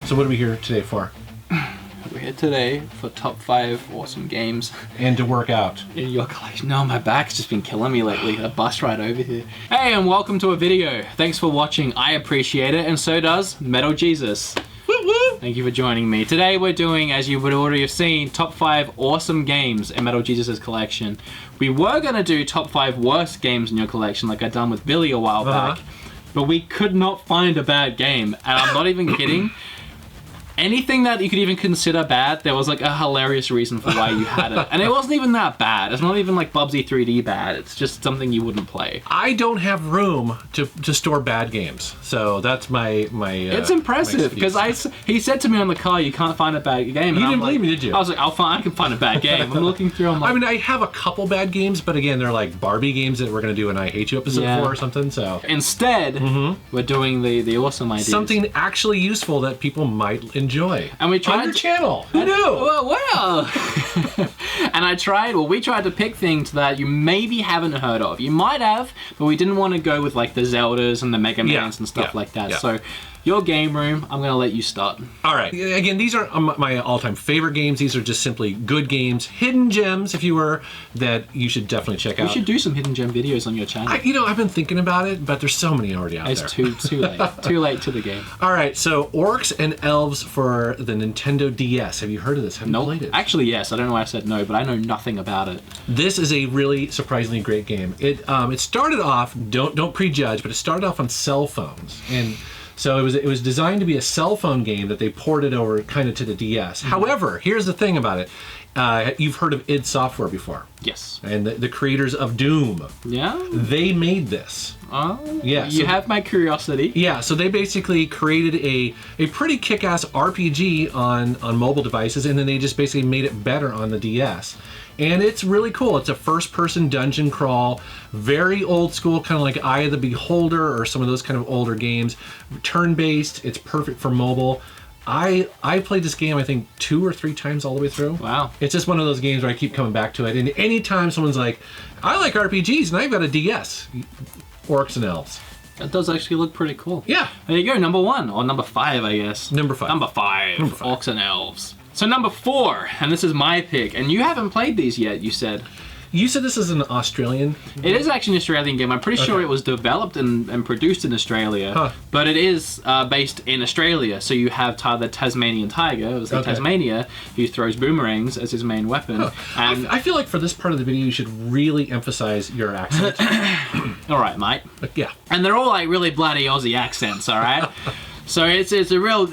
So what are we here today for? We're here today for top 5 awesome games. And to work out. In your collection. No, my back's just been killing me lately. A bus ride over here. Hey, and welcome to a video. Thanks for watching. I appreciate it, and so does Metal Jesus. Woo woo! Thank you for joining me. Today we're doing, as you would already have seen, top 5 awesome games in Metal Jesus' collection. We were going to do top 5 worst games in your collection like I done with Billy a while back, but we could not find a bad game, and I'm not even kidding. Anything that you could even consider bad, there was like a hilarious reason for why you had it. And it wasn't even that bad. It's not even like Bubsy 3D bad. It's just something you wouldn't play. I don't have room to store bad games. So that's my it's impressive, because he said to me on the car, you can't find a bad game. And you didn't believe me, did you? I was like, I can find a bad game. I'm looking through, I'm like... I mean, I have a couple bad games, but again, they're like Barbie games that we're going to do an I Hate You episode for or something, so... Instead, we're doing the awesome ideas. Something actually useful that people might enjoy. And we tried on your channel. Who knew? Well. And we tried to pick things that you maybe haven't heard of. You might have, but we didn't want to go with like the Zeldas and the Mega Mans and stuff like that. So your game room, I'm going to let you start. All right. Again, these are my all-time favorite games. These are just simply good games, hidden gems, if you were, that you should definitely check out. We should do some hidden gem videos on your channel. I've been thinking about it, but there's so many already out there. It's too late. Too late to the game. All right. So Orcs and Elves for the Nintendo DS. Have you heard of this? Have you played it? Actually, yes. I don't know why I said no, but I know nothing about it. This is a really surprisingly great game. It started off, don't prejudge, but it started off on cell phones. And so it was designed to be a cell phone game that they ported over kind of to the DS. However, here's the thing about it. You've heard of id Software before. Yes. And the creators of Doom. Yeah? They made this. Oh, yeah. You have my curiosity. Yeah, so they basically created a pretty kick-ass RPG on mobile devices, and then they just basically made it better on the DS. And it's really cool. It's a first-person dungeon crawl, very old school, kind of like Eye of the Beholder or some of those kind of older games. Turn-based, it's perfect for mobile. I played this game, I think, 2 or 3 times all the way through. Wow. It's just one of those games where I keep coming back to it. And anytime someone's like, I like RPGs, and I've got a DS. Orcs and Elves. That does actually look pretty cool. Yeah. There you go, number 1, or number 5, I guess. Number 5. Number 5, Orcs and Elves. So number 4, and this is my pick, and you haven't played these yet, you said. You said this is an Australian game? It is actually an Australian game. I'm pretty sure it was developed and produced in Australia, but it is based in Australia. So you have the Tasmanian Tiger, it was like Tasmania, who throws boomerangs as his main weapon. And I feel like for this part of the video, you should really emphasize your accent. All right, mate. Yeah. And they're all like really bloody Aussie accents, all right? So it's a real.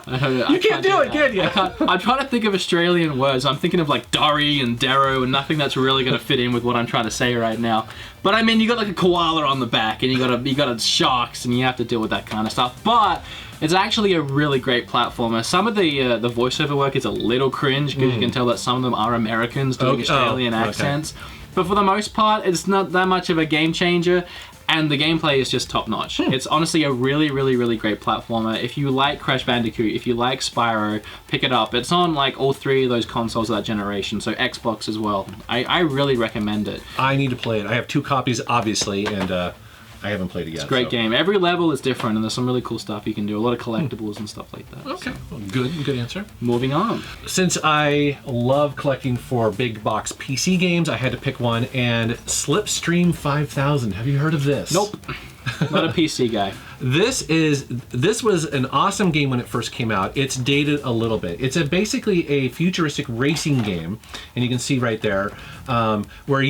You can't do it, can you? I'm trying to think of Australian words. I'm thinking of like Dorry and Darrow and nothing that's really going to fit in with what I'm trying to say right now. But I mean, you got like a koala on the back, and you got sharks, and you have to deal with that kind of stuff. But it's actually a really great platformer. Some of the voiceover work is a little cringe because you can tell that some of them are Americans doing Australian accents. But for the most part, it's not that much of a game changer. And the gameplay is just top notch. It's honestly a really, really, really great platformer. If you like Crash Bandicoot, if you like Spyro, pick it up. It's on like all 3 of those consoles of that generation, so Xbox as well. I really recommend it. I need to play it. I have 2 copies, obviously, and I haven't played it yet. It's a great game. Every level is different, and there's some really cool stuff you can do. A lot of collectibles and stuff like that. Okay, well, good answer. Moving on. Since I love collecting for big box PC games, I had to pick one, and Slipstream 5000. Have you heard of this? Nope. Not a PC guy. This was an awesome game when it first came out. It's dated a little bit. It's basically a futuristic racing game, and you can see right there where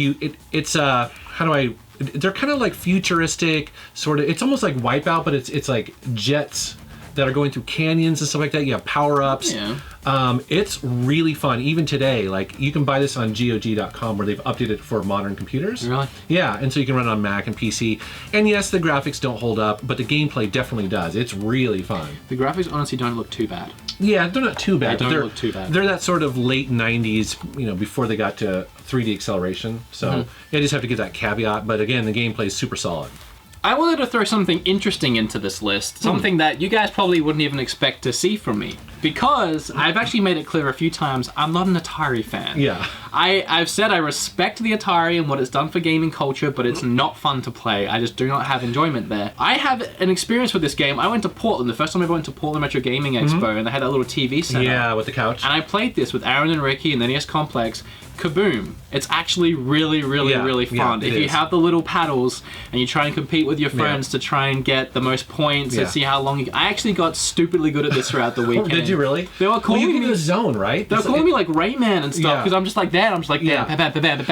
they're kind of like futuristic, sort of. It's almost like Wipeout, but it's like jets that are going through canyons and stuff like that. You have power-ups. Yeah. It's really fun. Even today, like, you can buy this on GOG.com where they've updated it for modern computers. Really? Yeah, and so you can run it on Mac and PC. And yes, the graphics don't hold up, but the gameplay definitely does. It's really fun. The graphics honestly don't look too bad. Yeah, they're not too bad. They don't look too bad. They're that sort of late 90s, before they got to 3D acceleration. So I just have to give that caveat. But again, the gameplay is super solid. I wanted to throw something interesting into this list. Something that you guys probably wouldn't even expect to see from me. because I've actually made it clear a few times I'm not an Atari fan. Yeah. I've said I respect the Atari and what it's done for gaming culture, but it's not fun to play. I just do not have enjoyment there. I have an experience with this game. I went to Portland, the first time I ever went to Portland Retro Gaming Expo, and they had that little TV set Yeah, with the couch. and I played this with Aaron and Ricky and the NES Complex. Kaboom. It's actually really, really, really fun. Yeah, if you have the little paddles and you try and compete with your friends to try and get the most points and see how long you... I actually got stupidly good at this throughout the weekend. Did you really? They were calling you me... the zone, right? They were calling me like Rayman and stuff because I'm just like that. I'm just like, yeah.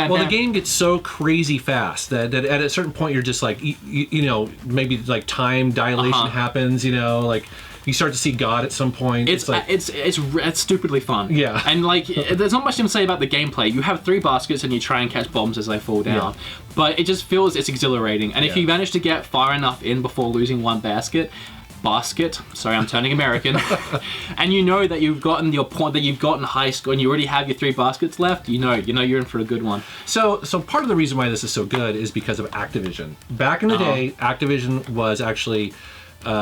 Well, the game gets so crazy fast that at a certain point you're just like, you know, maybe like time dilation happens, you know, like... You start to see God at some point. It's like, it's stupidly fun. Yeah. And like, there's not much to say about the gameplay. You have 3 baskets and you try and catch bombs as they fall down. Yeah. But it just feels it's exhilarating. And if you manage to get far enough in before losing one basket, sorry, I'm turning American, and you know that you've gotten your point, that you've gotten high score, and you already have your 3 baskets left. You know you're in for a good one. So part of the reason why this is so good is because of Activision. Back in the day, Activision was actually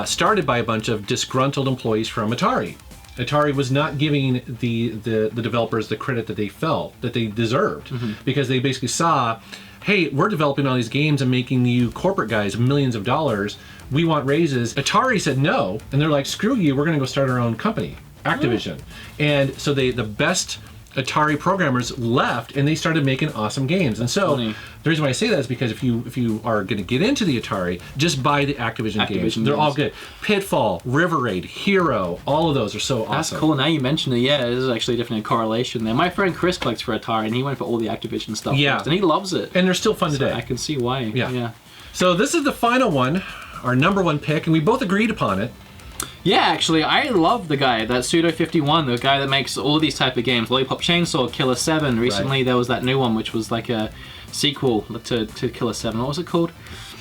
started by a bunch of disgruntled employees from Atari. Atari was not giving the developers the credit that they felt that they deserved because they basically saw, hey, we're developing all these games and making you corporate guys millions of dollars. We want raises. Atari said no, and they're like, screw you, we're going to go start our own company, Activision. And so the best Atari programmers left and they started making awesome games. And so the reason why I say that is because if you are going to get into the Atari, just buy the Activision games. They're all good. Pitfall, River Raid, Hero, all of those are so awesome. That's cool. Now you mention it, yeah, there's actually definitely a correlation there. My friend Chris collects for Atari and he went for all the Activision stuff first, and he loves it. And they're still fun today. I can see why. Yeah. So this is the final one, our number 1 pick, and we both agreed upon it. Yeah, actually, I love the guy, that Pseudo51, the guy that makes all of these type of games. Lollipop Chainsaw, Killer 7. Recently, there was that new one, which was like a sequel to Killer 7. What was it called?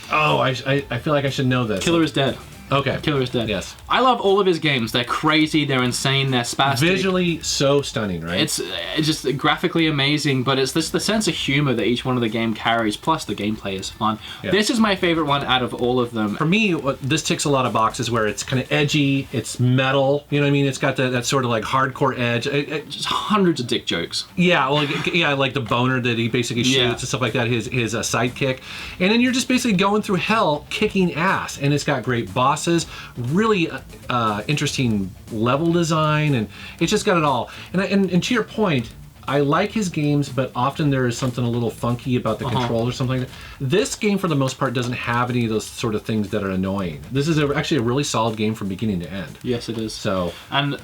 Oh, I feel like I should know this. Killer is Dead. Okay. Killer is Dead. Yes. I love all of his games. They're crazy, they're insane, they're spastic. Visually so stunning, right? It's just graphically amazing, but it's the sense of humor that each one of the game carries, plus the gameplay is fun. Yeah. This is my favorite one out of all of them. For me, this ticks a lot of boxes where it's kind of edgy, it's metal, you know what I mean? It's got that sort of like hardcore edge. Just hundreds of dick jokes. Yeah, well, yeah, like the boner that he basically shoots and stuff like that, his sidekick. And then you're just basically going through hell kicking ass. And it's got great bosses, really interesting level design, and it's just got it all. And to your point, I like his games, but often there is something a little funky about the controls or something like that. This game, for the most part, doesn't have any of those sort of things that are annoying. This is actually a really solid game from beginning to end. Yes, it is. So and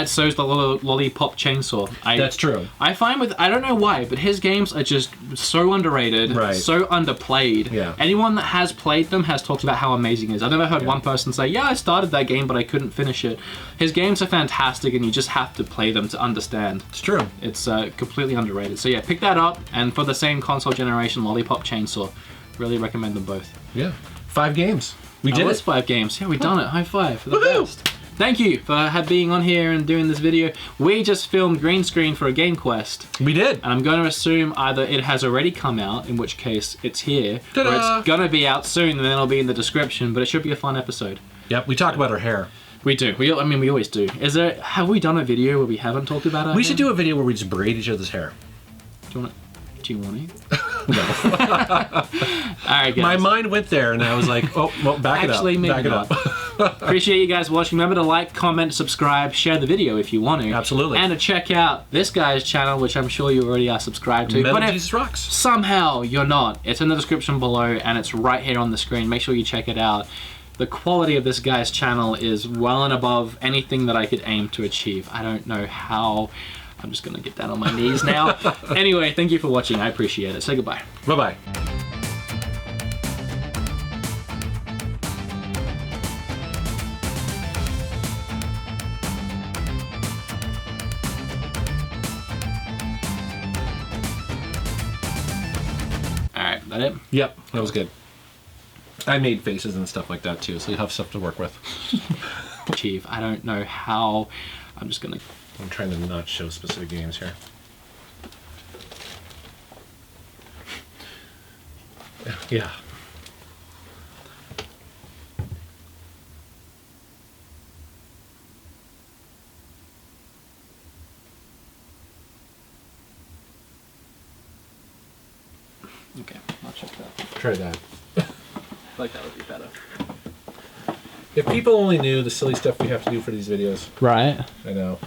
so's the Lollipop Chainsaw. That's true. I find I don't know why, but his games are just so underrated, so underplayed. Yeah. Anyone that has played them has talked about how amazing it is. I've never heard one person say, yeah, I started that game, but I couldn't finish it. His games are fantastic, and you just have to play them to understand. It's true. It's completely underrated. So yeah, pick that up, and for the same console generation, Lollipop Chainsaw. Really recommend them both. Yeah. 5 games. We did it. 5 games. Yeah, we done it. High five for the best. Thank you for being on here and doing this video. We just filmed green screen for a Game Quest. We did. And I'm going to assume either it has already come out, in which case it's here, Ta-da! or it's going to be out soon, and then it'll be in the description, but it should be a fun episode. Yep, we talk about our hair. We do. We always do. Have we done a video where we haven't talked about our hair? We should do a video where we just braid each other's hair. Do you want to? No. Alright, guys. My mind went there, and I was like, oh, well, back it up. Actually, maybe back not. It up. Appreciate you guys watching. Remember to like, comment, subscribe, share the video if you want to. Absolutely. And to check out this guy's channel, which I'm sure you already are subscribed to. Metal but Jesus Rocks. Somehow you're not, it's in the description below, and it's right here on the screen. Make sure you check it out. The quality of this guy's channel is well and above anything that I could aim to achieve. I don't know how. I'm just going to get down on my knees now. Anyway, thank you for watching. I appreciate it. Say goodbye. Bye-bye. Alright, that it? Yep, that was good. I made faces and stuff like that too, so you have stuff to work with. Achieve. I don't know how. I'm just going to... I'm trying to not show specific games here. Yeah. Okay, I'll check that. Try that. I feel like that would be better. If people only knew the silly stuff we have to do for these videos. Right. I know.